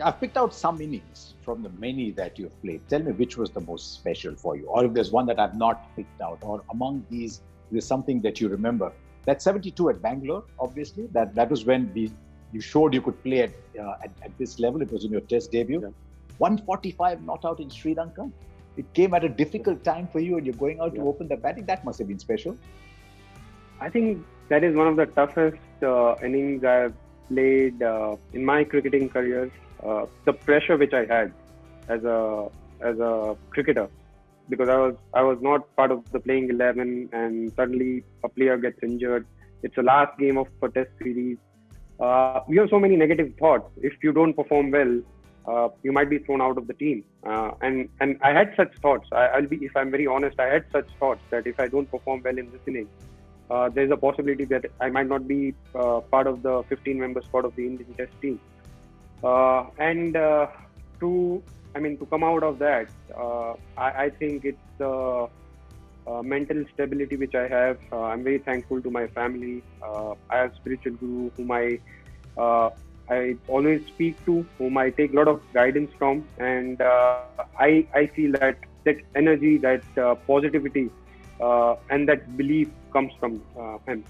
I've picked out some innings from the many that you've played. Tell me which was the most special for you, or if there's one that I've not picked out, or among these, there's something that you remember. That 72 at Bangalore, obviously, that was when you showed you could play at this level. It was in your test debut. Yeah. 145 not out in Sri Lanka. It came at a difficult time for you, and you're going out to open the batting. That must have been special. I think that is one of the toughest innings I've played in my cricketing career. The pressure which I had as a cricketer, because I was not part of the playing 11, and suddenly a player gets injured. It's the last game of a test series. We have so many negative thoughts. If you don't perform well, you might be thrown out of the team. And I had such thoughts. If I'm very honest, I had such thoughts that if I don't perform well in this inning, there's a possibility that I might not be part of the 15-member squad of the Indian Test team. To come out of that, I think it's the mental stability which I have. I'm very thankful to my family. I have spiritual guru whom I always speak to, whom I take a lot of guidance from, and I feel that energy, that positivity, and that belief comes from him.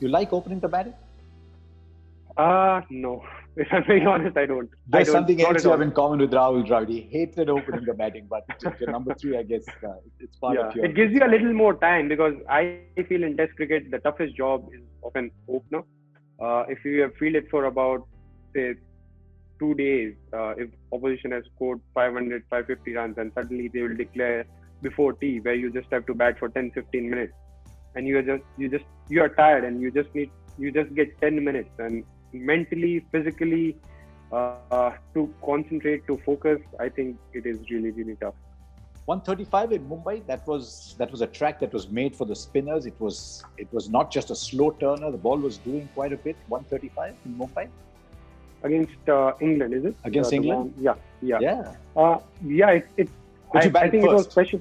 You like opening the batting? No. If I'm very honest, I don't. There's something else you have in common with Rahul Dravid. He hated opening the batting, but you're number 3, I guess. It's part of your... It gives you a little more time, because I feel in Test cricket, the toughest job is of an opener. If you have fielded for about, say, 2 days, if opposition has scored 500, 550 runs, and suddenly they will declare before tea, where you just have to bat for 10, 15 minutes, and you are tired, and you just get 10 minutes, and mentally, physically, to concentrate, to focus, I think it is really, really tough. 135 in Mumbai, that was a track that was made for the spinners. It was not just a slow turner. The ball was doing quite a bit. 135 in Mumbai. Against England, is it? Against England? Yeah. I think it was special.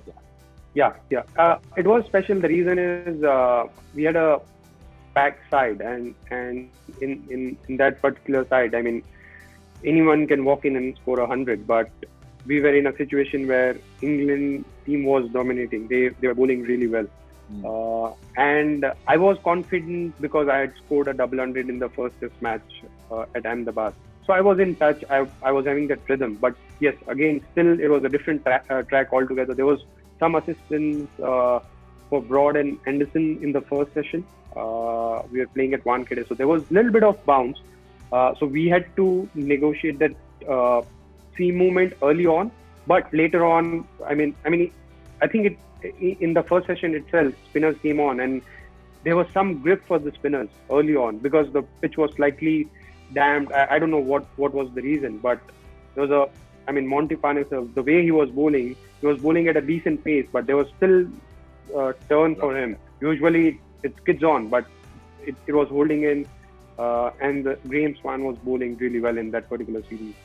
Yeah. It was special. The reason is we had a back side, and in that particular side, I mean, anyone can walk in and score 100, but we were in a situation where England team was dominating. They were bowling really well. And I was confident because I had scored a double 100 in the first test match at Ahmedabad. So I was in touch. I was having that rhythm. But yes, again, still it was a different track altogether. There was some assistance for Broad and Anderson in the first session. We were playing at Wankhede, so there was a little bit of bounce. So we had to negotiate that seam movement early on, but later on, I think in the first session itself, spinners came on, and there was some grip for the spinners early on because the pitch was slightly damped. I don't know what was the reason, but there was Monty Panis, the way he was bowling at a decent pace, but there was still turn for him. Usually it skids on, but it was holding in, and Graham Swan was bowling really well in that particular series.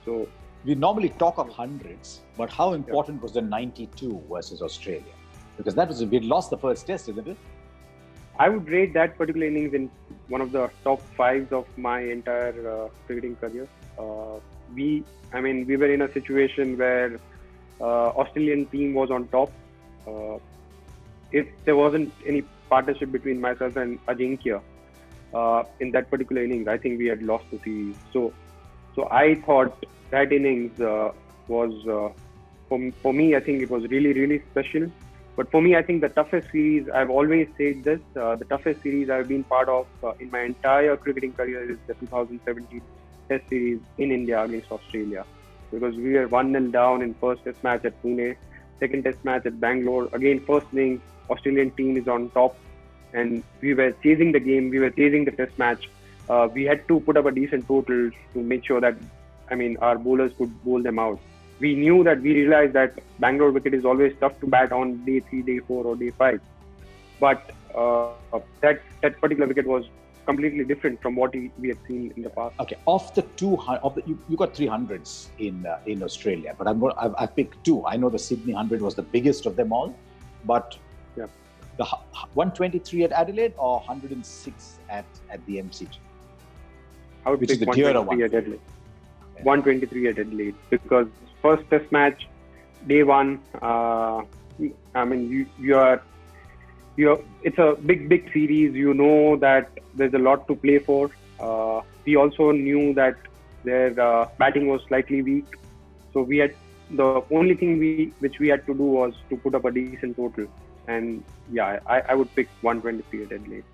So we normally talk of hundreds, but how important was the 92 versus Australia? Because we'd lost the first test, isn't it? I would rate that particular innings in one of the top 5s of my entire cricketing career. We were in a situation where Australian team was on top. If there wasn't any partnership between myself and Ajinkya in that particular innings, I think we had lost the series. So I thought that innings was, for me, I think it was really, really special. But for me, I think the toughest series, I've always said this, the toughest series I've been part of in my entire cricketing career is the 2017 Test series in India against Australia. Because we were 1-0 down in first test match at Pune, second test match at Bangalore. Again, first innings, Australian team is on top, and we were chasing the game, we were chasing the test match. We had to put up a decent total to make sure that, our bowlers could bowl them out. We realized that Bangalore wicket is always tough to bat on day 3, day 4 or day 5. But that particular wicket was completely different from what we had seen in the past. Okay, of the 200, you got 300s in Australia, but I've picked 2. I know the Sydney 100 was the biggest of them all, but the 123 at Adelaide or 106 at the MCG? I would pick 123 at Adelaide. 123 at Adelaide, because first test match, day one, it's a big series. You know that there's a lot to play for. We also knew that their batting was slightly weak, so the only thing which we had to do was to put up a decent total. And yeah, I would pick 123 at Adelaide.